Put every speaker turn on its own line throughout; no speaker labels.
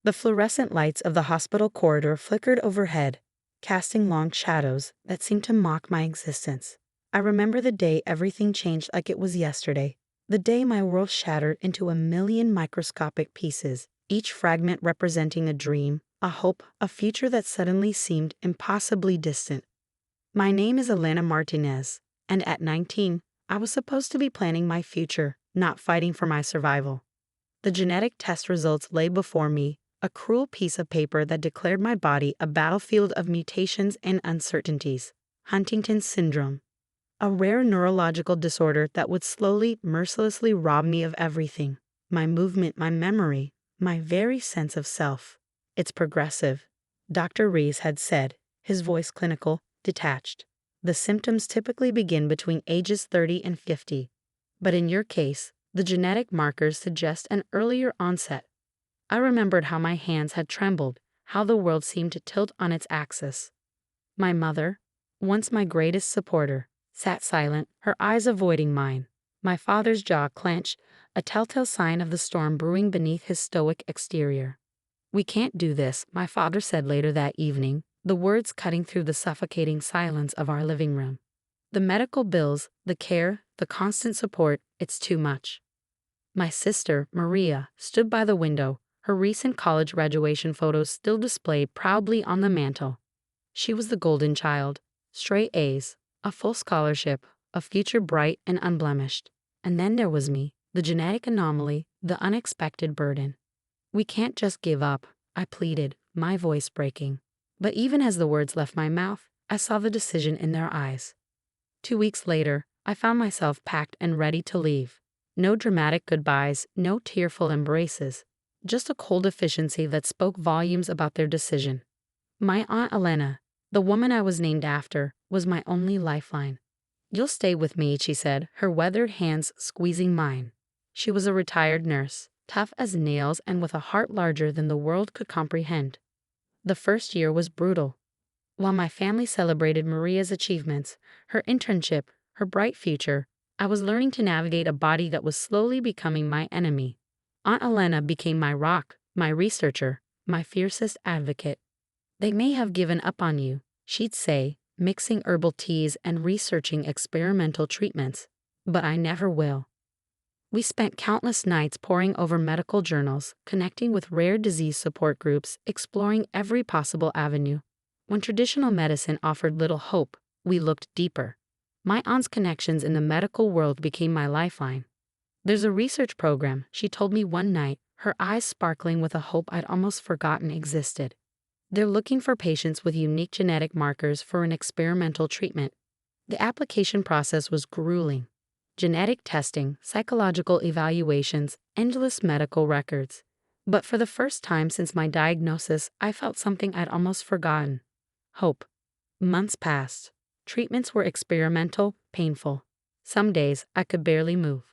The fluorescent lights of the hospital corridor flickered overhead, casting long shadows that seemed to mock my existence. I remember the day everything changed like it was yesterday. The day my world shattered into a million microscopic pieces, each fragment representing a dream, a hope, a future that suddenly seemed impossibly distant. My name is Alena Martinez, and at 19, I was supposed to be planning my future, not fighting for my survival. The genetic test results lay before me, a cruel piece of paper that declared my body a battlefield of mutations and uncertainties. Huntington's syndrome, a rare neurological disorder that would slowly, mercilessly rob me of everything: my movement, my memory, my very sense of self. It's progressive, Dr. Rees had said, his voice clinical, detached. The symptoms typically begin between ages 30 and 50. But in your case, the genetic markers suggest an earlier onset. I remembered how my hands had trembled, how the world seemed to tilt on its axis. My mother, once my greatest supporter, sat silent, her eyes avoiding mine. My father's jaw clenched, a telltale sign of the storm brewing beneath his stoic exterior. "We can't do this," my father said later that evening, the words cutting through the suffocating silence of our living room. "The medical bills, the care, the constant support, it's too much." My sister, Maria, stood by the window, her recent college graduation photos still displayed proudly on the mantel. She was the golden child, straight A's, a full scholarship, a future bright and unblemished. And then there was me, the genetic anomaly, the unexpected burden. "We can't just give up," I pleaded, my voice breaking. But even as the words left my mouth, I saw the decision in their eyes. 2 weeks later, I found myself packed and ready to leave. No dramatic goodbyes, no tearful embraces, just a cold efficiency that spoke volumes about their decision. My Aunt Alena, the woman I was named after, was my only lifeline. "You'll stay with me," she said, her weathered hands squeezing mine. She was a retired nurse, tough as nails and with a heart larger than the world could comprehend. The first year was brutal. While my family celebrated Maria's achievements, her internship, her bright future, I was learning to navigate a body that was slowly becoming my enemy. Aunt Alena became my rock, my researcher, my fiercest advocate. "They may have given up on you," she'd say, mixing herbal teas and researching experimental treatments, "but I never will." We spent countless nights poring over medical journals, connecting with rare disease support groups, exploring every possible avenue. When traditional medicine offered little hope, we looked deeper. My aunt's connections in the medical world became my lifeline. "There's a research program," she told me one night, her eyes sparkling with a hope I'd almost forgotten existed. "They're looking for patients with unique genetic markers for an experimental treatment." The application process was grueling. Genetic testing, psychological evaluations, endless medical records. But for the first time since my diagnosis, I felt something I'd almost forgotten: hope. Months passed. Treatments were experimental, painful. Some days I could barely move.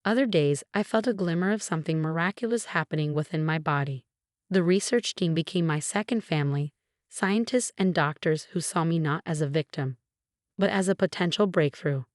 Other days I felt a glimmer of something miraculous happening within my body. The research team became my second family, scientists and doctors who saw me not as a victim, but as a potential breakthrough.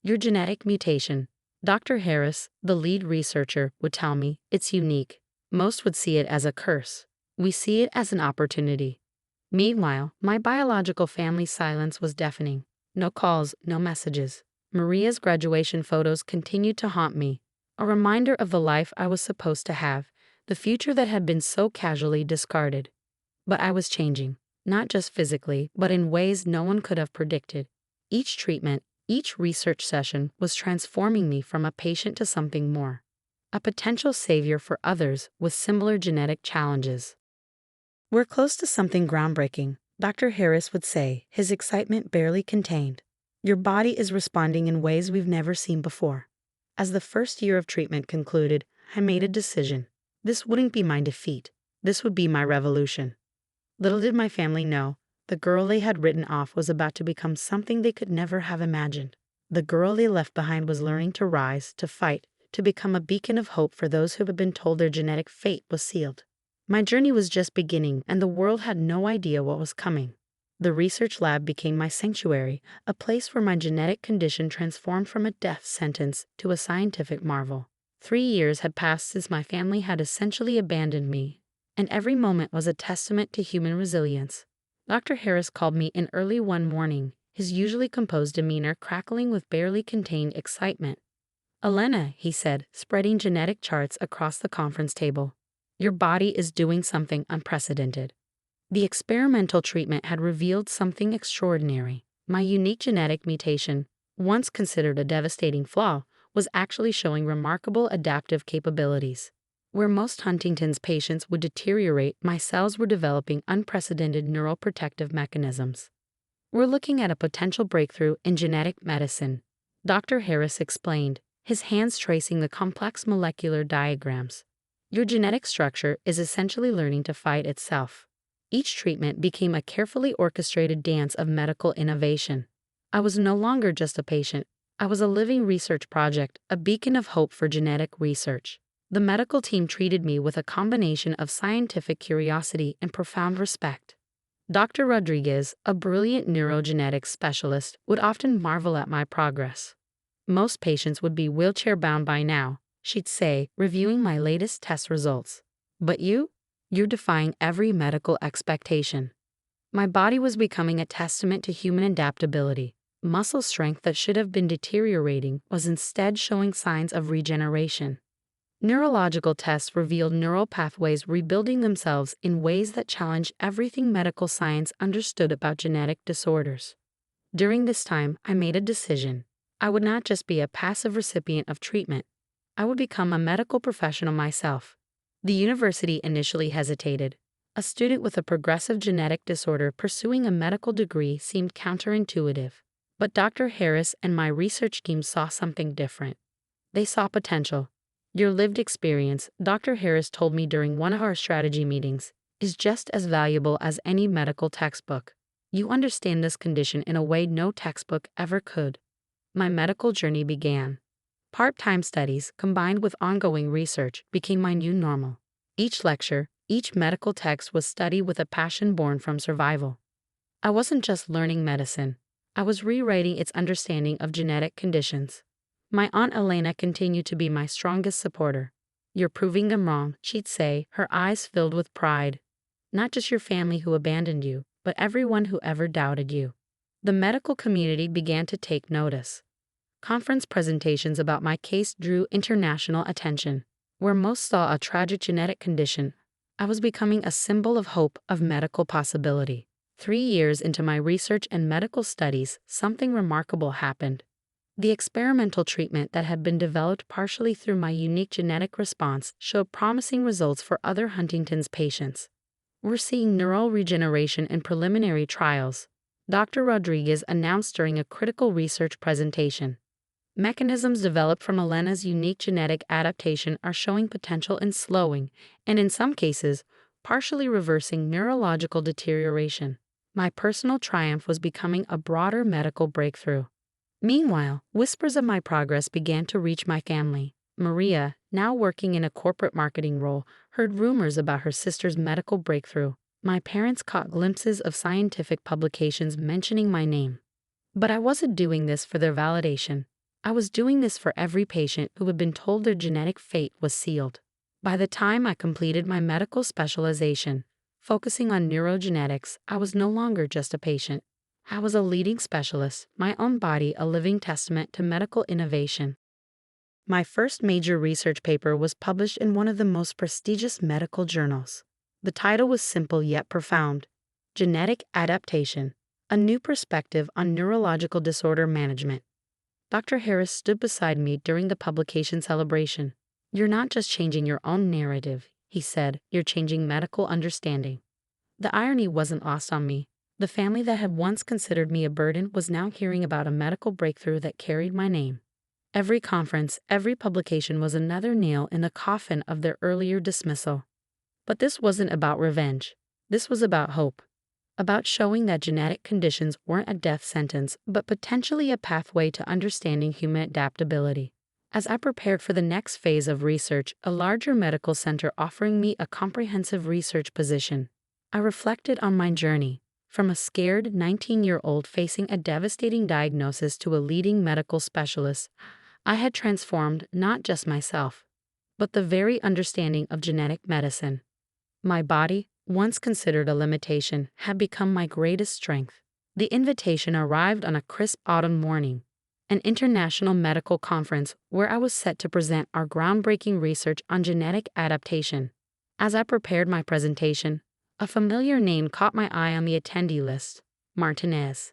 "Your genetic mutation," Dr. Harris, the lead researcher, would tell me, "it's unique. Most would see it as a curse. We see it as an opportunity." Meanwhile, my biological family's silence was deafening. No calls, no messages. Maria's graduation photos continued to haunt me, a reminder of the life I was supposed to have, the future that had been so casually discarded. But I was changing, not just physically, but in ways no one could have predicted. Each treatment, each research session was transforming me from a patient to something more, a potential savior for others with similar genetic challenges. "We're close to something groundbreaking," Dr. Harris would say, his excitement barely contained. "Your body is responding in ways we've never seen before." As the first year of treatment concluded, I made a decision. This wouldn't be my defeat. This would be my revolution. Little did my family know, the girl they had written off was about to become something they could never have imagined. The girl they left behind was learning to rise, to fight, to become a beacon of hope for those who had been told their genetic fate was sealed. My journey was just beginning, and the world had no idea what was coming. The research lab became my sanctuary, a place where my genetic condition transformed from a death sentence to a scientific marvel. 3 years had passed since my family had essentially abandoned me, and every moment was a testament to human resilience. Dr. Harris called me in early one morning, his usually composed demeanor crackling with barely contained excitement. "Alena," he said, spreading genetic charts across the conference table. "Your body is doing something unprecedented." The experimental treatment had revealed something extraordinary. My unique genetic mutation, once considered a devastating flaw, was actually showing remarkable adaptive capabilities. Where most Huntington's patients would deteriorate, my cells were developing unprecedented neural protective mechanisms. "We're looking at a potential breakthrough in genetic medicine," Dr. Harris explained, his hands tracing the complex molecular diagrams. "Your genetic structure is essentially learning to fight itself." Each treatment became a carefully orchestrated dance of medical innovation. I was no longer just a patient. I was a living research project, a beacon of hope for genetic research. The medical team treated me with a combination of scientific curiosity and profound respect. Dr. Rodriguez, a brilliant neurogenetics specialist, would often marvel at my progress. "Most patients would be wheelchair-bound by now," she'd say, reviewing my latest test results. "But you're defying every medical expectation." My body was becoming a testament to human adaptability. Muscle strength that should have been deteriorating was instead showing signs of regeneration. Neurological tests revealed neural pathways rebuilding themselves in ways that challenged everything medical science understood about genetic disorders. During this time, I made a decision. I would not just be a passive recipient of treatment. I would become a medical professional myself. The university initially hesitated. A student with a progressive genetic disorder pursuing a medical degree seemed counterintuitive. But Dr. Harris and my research team saw something different. They saw potential. "Your lived experience," Dr. Harris told me during one of our strategy meetings, "is just as valuable as any medical textbook. You understand this condition in a way no textbook ever could." My medical journey began. Part-time studies, combined with ongoing research, became my new normal. Each lecture, each medical text was studied with a passion born from survival. I wasn't just learning medicine. I was rewriting its understanding of genetic conditions. My Aunt Alena continued to be my strongest supporter. "You're proving them wrong," she'd say, her eyes filled with pride. "Not just your family who abandoned you, but everyone who ever doubted you." The medical community began to take notice. Conference presentations about my case drew international attention. Where most saw a tragic genetic condition, I was becoming a symbol of hope, of medical possibility. 3 years into my research and medical studies, something remarkable happened. The experimental treatment that had been developed partially through my unique genetic response showed promising results for other Huntington's patients. "We're seeing neural regeneration in preliminary trials," Dr. Rodriguez announced during a critical research presentation. "Mechanisms developed from Alena's unique genetic adaptation are showing potential in slowing, and in some cases, partially reversing neurological deterioration." My personal triumph was becoming a broader medical breakthrough. Meanwhile, whispers of my progress began to reach my family. Maria, now working in a corporate marketing role, heard rumors about her sister's medical breakthrough. My parents caught glimpses of scientific publications mentioning my name. But I wasn't doing this for their validation. I was doing this for every patient who had been told their genetic fate was sealed. By the time I completed my medical specialization, focusing on neurogenetics, I was no longer just a patient. I was a leading specialist, my own body a living testament to medical innovation. My first major research paper was published in one of the most prestigious medical journals. The title was simple yet profound: Genetic Adaptation, a New Perspective on Neurological Disorder Management. Dr. Harris stood beside me during the publication celebration. "You're not just changing your own narrative," he said, "you're changing medical understanding." The irony wasn't lost on me. The family that had once considered me a burden was now hearing about a medical breakthrough that carried my name. Every conference, every publication was another nail in the coffin of their earlier dismissal. But this wasn't about revenge. This was about hope. About showing that genetic conditions weren't a death sentence, but potentially a pathway to understanding human adaptability. As I prepared for the next phase of research, a larger medical center offering me a comprehensive research position, I reflected on my journey. From a scared 19-year-old facing a devastating diagnosis to a leading medical specialist, I had transformed not just myself, but the very understanding of genetic medicine. My body, once considered a limitation, had become my greatest strength. The invitation arrived on a crisp autumn morning, an international medical conference where I was set to present our groundbreaking research on genetic adaptation. As I prepared my presentation, a familiar name caught my eye on the attendee list: Martinez.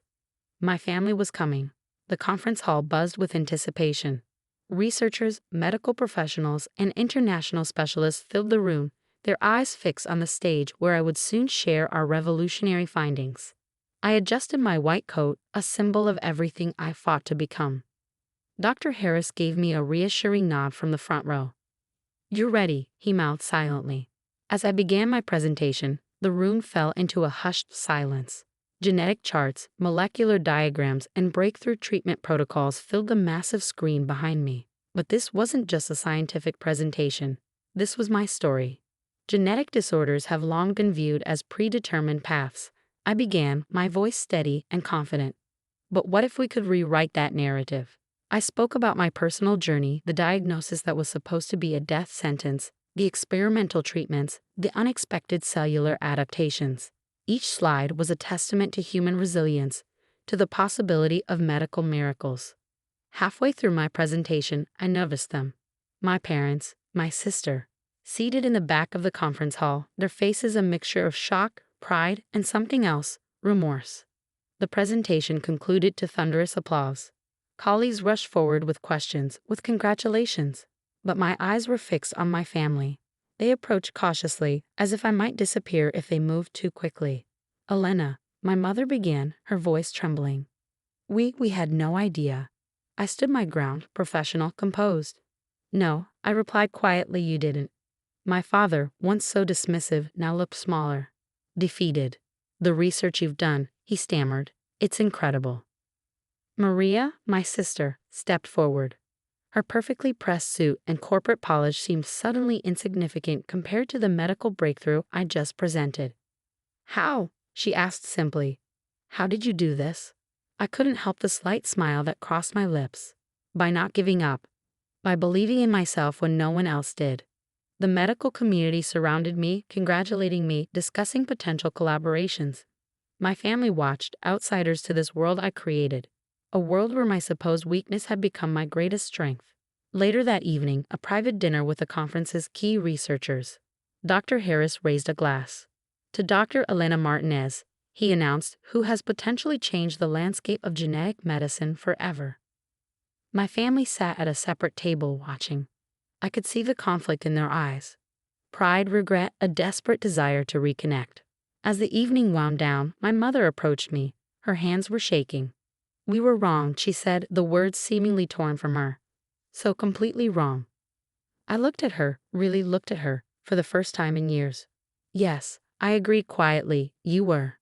My family was coming. The conference hall buzzed with anticipation. Researchers, medical professionals, and international specialists filled the room, their eyes fixed on the stage where I would soon share our revolutionary findings. I adjusted my white coat, a symbol of everything I fought to become. Dr. Harris gave me a reassuring nod from the front row. "You're ready," he mouthed silently. As I began my presentation, the room fell into a hushed silence. Genetic charts, molecular diagrams, and breakthrough treatment protocols filled the massive screen behind me. But this wasn't just a scientific presentation. This was my story. Genetic disorders have long been viewed as predetermined paths. I began, my voice steady and confident. But what if we could rewrite that narrative? I spoke about my personal journey, the diagnosis that was supposed to be a death sentence, the experimental treatments, the unexpected cellular adaptations. Each slide was a testament to human resilience, to the possibility of medical miracles. Halfway through my presentation, I noticed them. My parents, my sister, seated in the back of the conference hall, their faces a mixture of shock, pride, and something else, remorse. The presentation concluded to thunderous applause. Colleagues rushed forward with questions, with congratulations. But my eyes were fixed on my family. They approached cautiously, as if I might disappear if they moved too quickly. "Alena," my mother began, her voice trembling. We had no idea." I stood my ground, professional, composed. "No," I replied quietly, "you didn't." My father, once so dismissive, now looked smaller, defeated. "The research you've done," he stammered, "it's incredible." Maria, my sister, stepped forward. Her perfectly pressed suit and corporate polish seemed suddenly insignificant compared to the medical breakthrough I just presented. "How?" she asked simply. "How did you do this?" I couldn't help the slight smile that crossed my lips. By not giving up. By believing in myself when no one else did. The medical community surrounded me, congratulating me, discussing potential collaborations. My family watched, outsiders to this world I created. A world where my supposed weakness had become my greatest strength. Later that evening, a private dinner with the conference's key researchers. Dr. Harris raised a glass. "To Dr. Alena Martinez," he announced, "who has potentially changed the landscape of genetic medicine forever." My family sat at a separate table watching. I could see the conflict in their eyes. Pride, regret, a desperate desire to reconnect. As the evening wound down, my mother approached me. Her hands were shaking. "We were wrong," she said, the words seemingly torn from her. So completely wrong. I looked at her, really looked at her, for the first time in years. "Yes," I agreed quietly, "you were."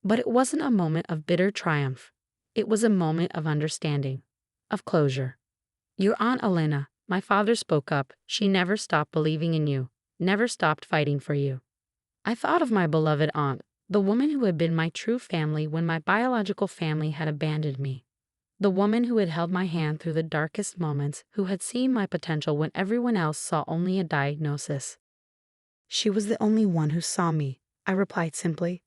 But it wasn't a moment of bitter triumph. It was a moment of understanding, of closure. "Your Aunt Alena," my father spoke up, "she never stopped believing in you, never stopped fighting for you." I thought of my beloved aunt, the woman who had been my true family when my biological family had abandoned me. The woman who had held my hand through the darkest moments, who had seen my potential when everyone else saw only a diagnosis. "She was the only one who saw me," I replied simply.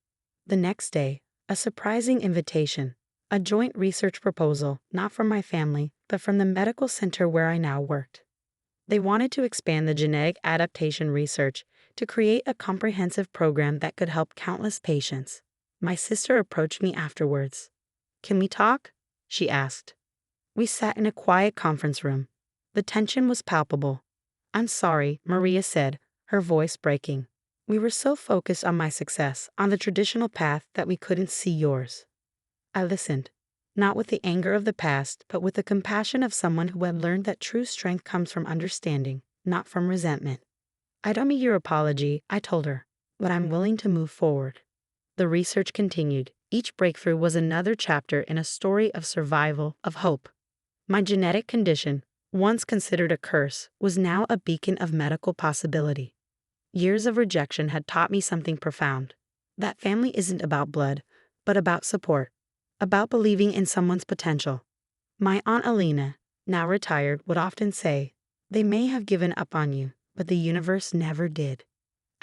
The next day, a surprising invitation, a joint research proposal, not from my family, but from the medical center where I now worked. They wanted to expand the genetic adaptation research to create a comprehensive program that could help countless patients. My sister approached me afterwards. "Can we talk?" she asked. We sat in a quiet conference room. The tension was palpable. "I'm sorry," Maria said, her voice breaking. "We were so focused on my success, on the traditional path, that we couldn't see yours." I listened, not with the anger of the past, but with the compassion of someone who had learned that true strength comes from understanding, not from resentment. "I don't need your apology," I told her, "but I'm willing to move forward." The research continued. Each breakthrough was another chapter in a story of survival, of hope. My genetic condition, once considered a curse, was now a beacon of medical possibility. Years of rejection had taught me something profound. That family isn't about blood, but about support, about believing in someone's potential. My Aunt Alena, now retired, would often say, "They may have given up on you, but the universe never did."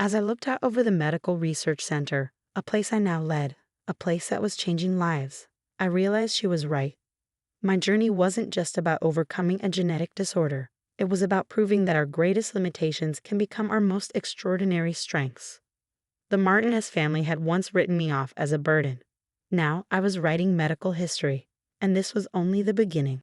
As I looked out over the Medical Research Center, a place I now led, a place that was changing lives, I realized she was right. My journey wasn't just about overcoming a genetic disorder. It was about proving that our greatest limitations can become our most extraordinary strengths. The Martinez family had once written me off as a burden. Now I was writing medical history, and this was only the beginning.